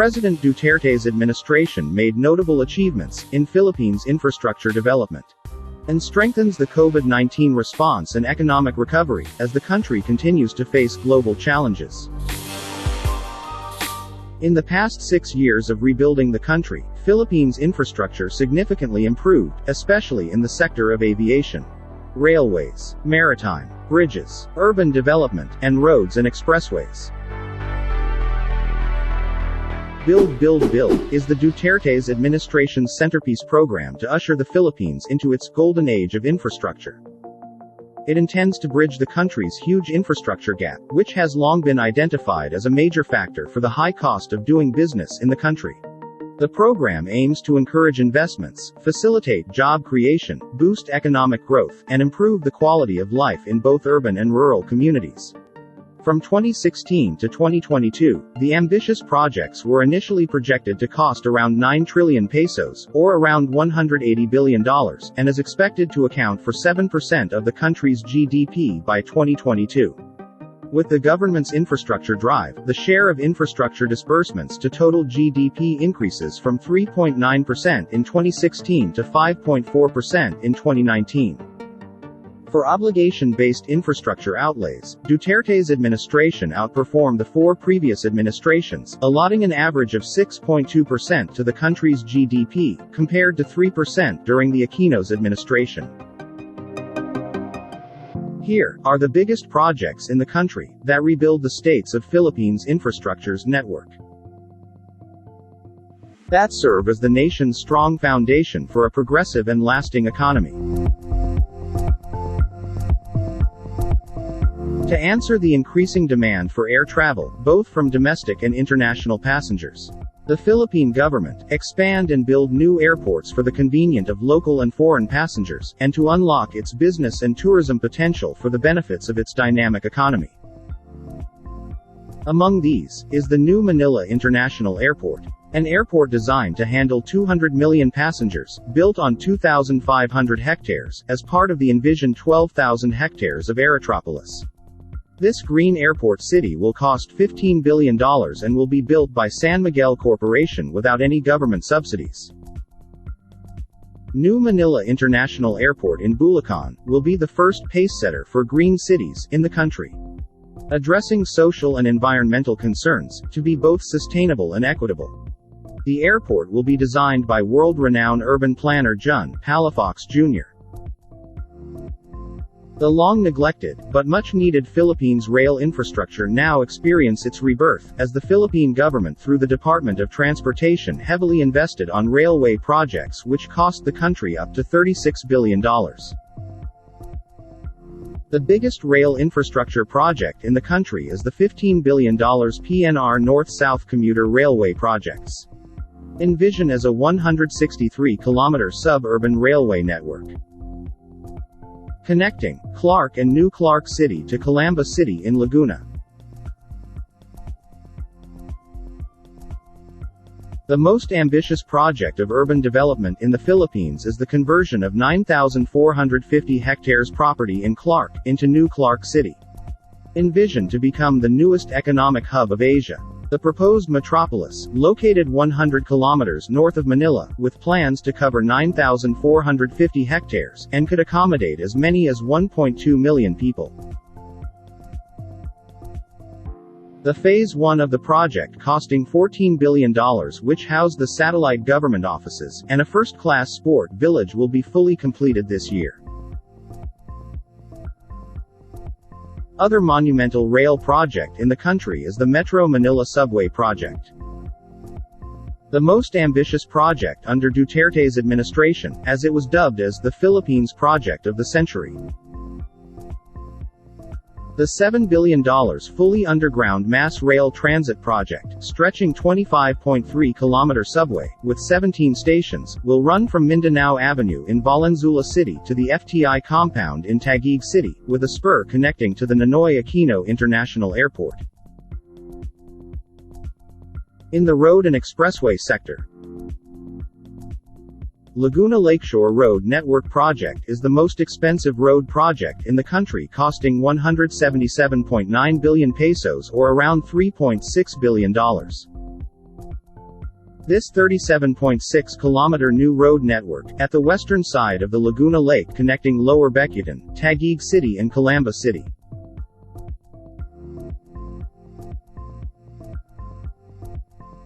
President Duterte's administration made notable achievements in Philippines' infrastructure development and strengthens the COVID-19 response and economic recovery as the country continues to face global challenges. In the past 6 years of rebuilding the country, Philippines' infrastructure significantly improved, especially in the sector of aviation, railways, maritime, bridges, urban development, and roads and expressways. Build, Build, Build is the Duterte's administration's centerpiece program to usher the Philippines into its golden age of infrastructure. It intends to bridge the country's huge infrastructure gap, which has long been identified as a major factor for the high cost of doing business in the country. The program aims to encourage investments, facilitate job creation, boost economic growth, and improve the quality of life in both urban and rural communities. From 2016 to 2022, the ambitious projects were initially projected to cost around 9 trillion pesos, or around $180 billion, and is expected to account for 7% of the country's GDP by 2022. With the government's infrastructure drive, the share of infrastructure disbursements to total GDP increases from 3.9% in 2016 to 5.4% in 2019. For obligation-based infrastructure outlays, Duterte's administration outperformed the 4 previous administrations, allotting an average of 6.2% to the country's GDP, compared to 3% during the Aquino's administration. Here are the biggest projects in the country that rebuild the states of Philippines' infrastructure's network that serve as the nation's strong foundation for a progressive and lasting economy. To answer the increasing demand for air travel, both from domestic and international passengers, the Philippine government expand and build new airports for the convenience of local and foreign passengers, and to unlock its business and tourism potential for the benefits of its dynamic economy. Among these is the new Manila International Airport, an airport designed to handle 200 million passengers, built on 2,500 hectares, as part of the envisioned 12,000 hectares of Aerotropolis. This green airport city will cost $15 billion and will be built by San Miguel Corporation without any government subsidies. New Manila International Airport in Bulacan will be the first pacesetter for green cities in the country, addressing social and environmental concerns to be both sustainable and equitable. The airport will be designed by world-renowned urban planner John Palafox Jr. The long-neglected, but much-needed Philippines rail infrastructure now experience its rebirth, as the Philippine government through the Department of Transportation heavily invested on railway projects which cost the country up to $36 billion. The biggest rail infrastructure project in the country is the $15 billion PNR North-South commuter railway projects, envisioned as a 163-kilometer suburban railway network connecting Clark and New Clark City to Calamba City in Laguna. The most ambitious project of urban development in the Philippines is the conversion of 9,450 hectares property in Clark into New Clark City, envisioned to become the newest economic hub of Asia. The proposed metropolis, located 100 kilometers north of Manila, with plans to cover 9,450 hectares, and could accommodate as many as 1.2 million people. The Phase 1 of the project, costing $14 billion, which housed the satellite government offices, and a first-class sport village, will be fully completed this year. Other monumental rail project in the country is the Metro Manila Subway project, the most ambitious project under Duterte's administration, as it was dubbed as the Philippines Project of the Century. The $7 billion fully underground mass rail transit project, stretching 25.3-kilometer subway, with 17 stations, will run from Mindanao Avenue in Valenzuela City to the FTI compound in Taguig City, with a spur connecting to the Ninoy Aquino International Airport. In the road and expressway sector, Laguna Lakeshore Road Network Project is the most expensive road project in the country, costing 177.9 billion pesos, or around $3.6 billion. This 37.6-kilometer new road network, at the western side of the Laguna Lake connecting Lower Becutan, Taguig City and Calamba City.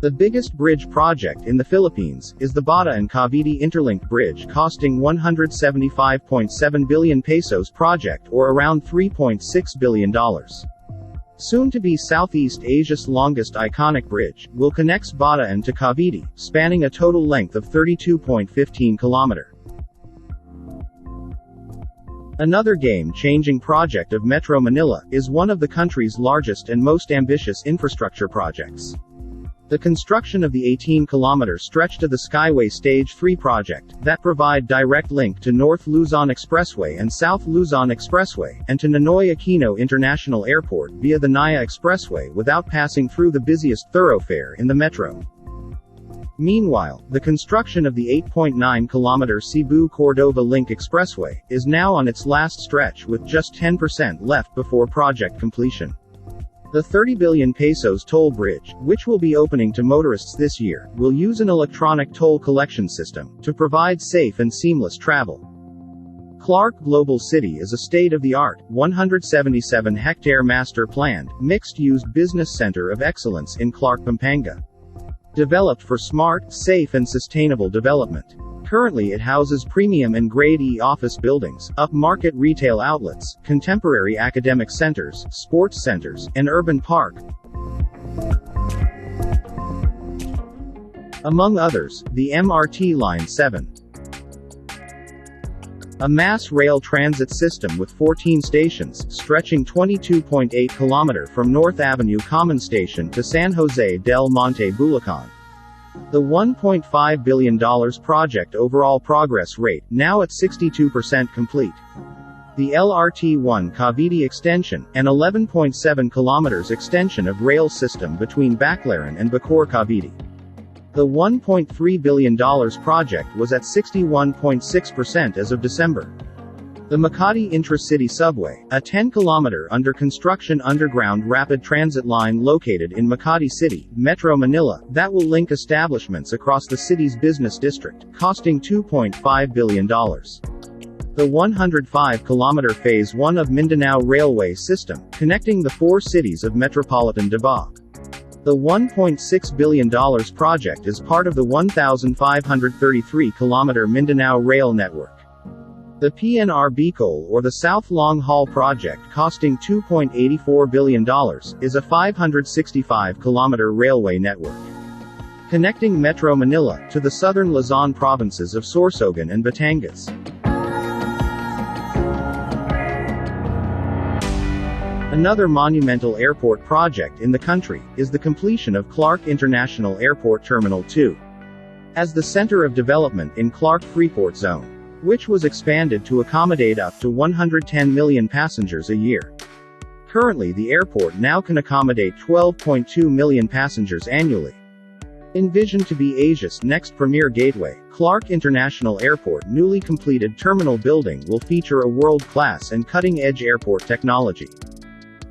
The biggest bridge project in the Philippines is the Bata and Cavite Interlinked Bridge, costing 175.7 billion pesos project, or around $3.6 billion. Soon to be Southeast Asia's longest iconic bridge, will connect Bata and to Cavite, spanning a total length of 32.15 km. Another game-changing project of Metro Manila is one of the country's largest and most ambitious infrastructure projects. The construction of the 18-kilometer stretch to the Skyway Stage 3 project, that provide direct link to North Luzon Expressway and South Luzon Expressway, and to Ninoy Aquino International Airport via the Naya Expressway without passing through the busiest thoroughfare in the metro. Meanwhile, the construction of the 8.9-kilometer Cebu-Cordova Link Expressway is now on its last stretch with just 10% left before project completion. The 30 billion pesos toll bridge, which will be opening to motorists this year, will use an electronic toll collection system to provide safe and seamless travel. Clark Global City is a state-of-the-art, 177-hectare master-planned, mixed-use business center of excellence in Clark, Pampanga. Developed for smart, safe and sustainable development. Currently it houses premium and Grade E office buildings, upmarket retail outlets, contemporary academic centers, sports centers, and urban park. Among others, the MRT Line 7. A mass rail transit system with 14 stations, stretching 22.8 km from North Avenue Common Station to San Jose del Monte, Bulacan. The $1.5 billion project overall progress rate, now at 62% complete. The LRT-1 Cavite extension, an 11.7 km extension of rail system between Baclaran and Bacoor, Cavite. The $1.3 billion project was at 61.6% as of December. The Makati Intra-City Subway, a 10-kilometer under-construction underground rapid transit line located in Makati City, Metro Manila, that will link establishments across the city's business district, costing $2.5 billion. The 105-kilometer Phase 1 of Mindanao Railway System, connecting the 4 cities of Metropolitan Davao. The $1.6 billion project is part of the 1,533-kilometer Mindanao Rail Network. The PNR Bicol, or the South Long Haul Project, costing $2.84 billion, is a 565-kilometer railway network connecting Metro Manila to the southern Luzon provinces of Sorsogon and Batangas. Another monumental airport project in the country is the completion of Clark International Airport Terminal 2. As the center of development in Clark Freeport Zone, which was expanded to accommodate up to 110 million passengers a year. Currently the airport now can accommodate 12.2 million passengers annually. Envisioned to be Asia's next premier gateway, Clark International Airport newly completed terminal building will feature a world-class and cutting-edge airport technology.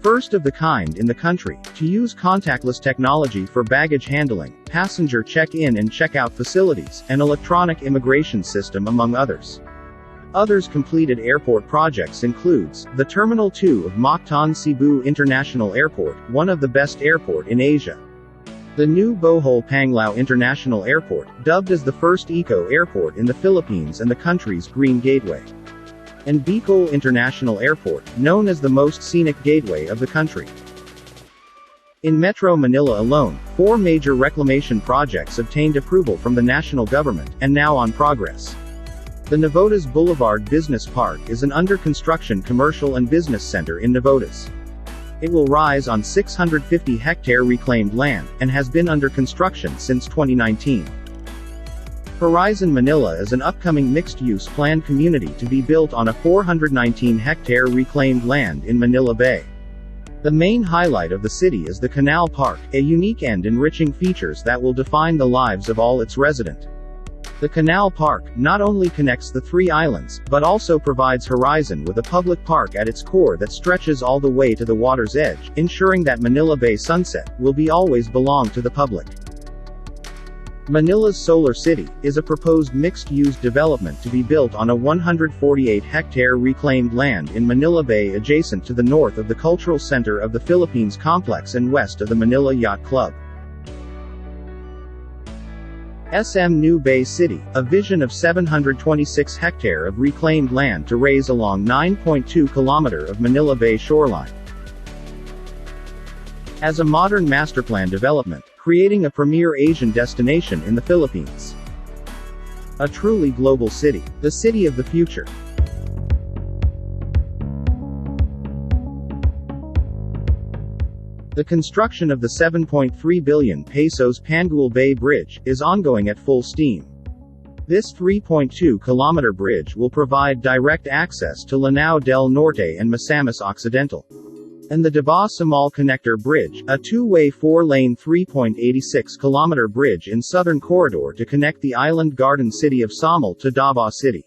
First of the kind in the country, to use contactless technology for baggage handling, passenger check-in and check-out facilities, and electronic immigration system among others. Others completed airport projects includes, the Terminal 2 of Mactan Cebu International Airport, one of the best airport in Asia. The new Bohol Panglao International Airport, dubbed as the first eco-airport in the Philippines and the country's Green Gateway. And Bicol International Airport, known as the most scenic gateway of the country. In Metro Manila alone, 4 major reclamation projects obtained approval from the national government, and now on progress. The Navotas Boulevard Business Park is an under-construction commercial and business center in Navotas. It will rise on 650-hectare reclaimed land, and has been under construction since 2019. Horizon Manila is an upcoming mixed-use planned community to be built on a 419-hectare reclaimed land in Manila Bay. The main highlight of the city is the Canal Park, a unique and enriching features that will define the lives of all its residents. The Canal Park not only connects the 3 islands, but also provides Horizon with a public park at its core that stretches all the way to the water's edge, ensuring that Manila Bay sunset will be always belong to the public. Manila's Solar City is a proposed mixed-use development to be built on a 148-hectare reclaimed land in Manila Bay adjacent to the north of the cultural center of the Philippines complex and west of the Manila Yacht Club. SM New Bay City, a vision of 726 hectare of reclaimed land to raise along 9.2 km of Manila Bay shoreline. As a modern masterplan development, creating a premier Asian destination in the Philippines. A truly global city. The city of the future. The construction of the 7.3 billion pesos Panguil Bay Bridge is ongoing at full steam. This 3.2-kilometer bridge will provide direct access to Lanao del Norte and Misamis Occidental. And the Davao-Samal Connector Bridge, a two-way four-lane 3.86-kilometer bridge in southern corridor to connect the island garden city of Samal to Davao City.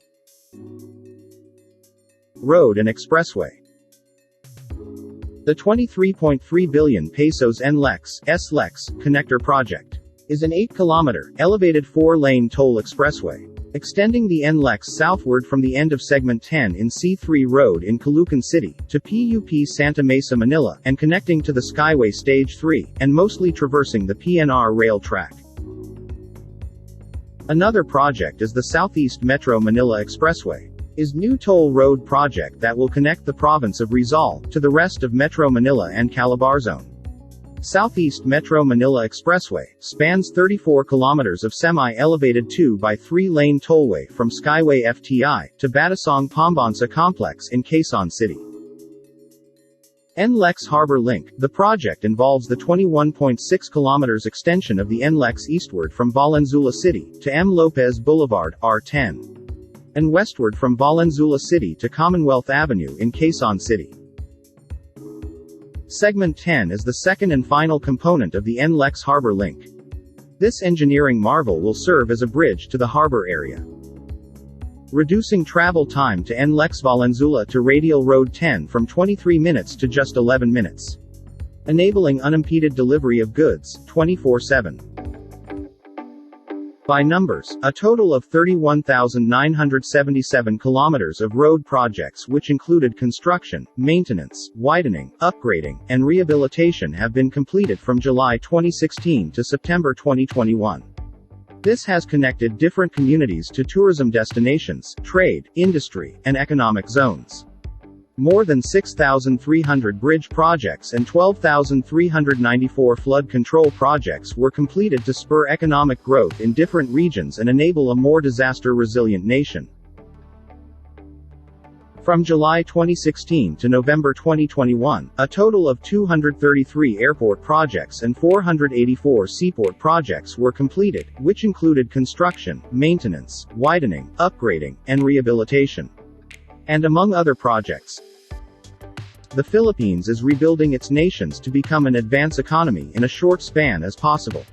Road and Expressway. The 23.3 billion pesos NLEX Connector Project is an 8-kilometer, elevated four-lane toll expressway, extending the NLEX southward from the end of Segment 10 in C3 Road in Caloocan City, to PUP Santa Mesa Manila, and connecting to the Skyway Stage 3, and mostly traversing the PNR rail track. Another project is the Southeast Metro Manila Expressway, is new toll road project that will connect the province of Rizal to the rest of Metro Manila and Calabar Zone. Southeast Metro Manila Expressway spans 34 kilometers of semi-elevated 2x3-lane tollway from Skyway FTI to Batasong Pambansa Complex in Quezon City. NLEX Harbor Link. The project involves the 21.6 kilometers extension of the NLEX eastward from Valenzuela City to M. Lopez Boulevard, R10. And westward from Valenzuela City to Commonwealth Avenue in Quezon City. Segment 10 is the second and final component of the NLEX Harbor Link. This engineering marvel will serve as a bridge to the harbor area, reducing travel time to NLEX Valenzuela to Radial Road 10 from 23 minutes to just 11 minutes. Enabling unimpeded delivery of goods, 24/7. By numbers, a total of 31,977 kilometers of road projects which included construction, maintenance, widening, upgrading, and rehabilitation have been completed from July 2016 to September 2021. This has connected different communities to tourism destinations, trade, industry, and economic zones. More than 6,300 bridge projects and 12,394 flood control projects were completed to spur economic growth in different regions and enable a more disaster-resilient nation. From July 2016 to November 2021, a total of 233 airport projects and 484 seaport projects were completed, which included construction, maintenance, widening, upgrading, and rehabilitation. And among other projects, the Philippines is rebuilding its nations to become an advanced economy in a short span as possible.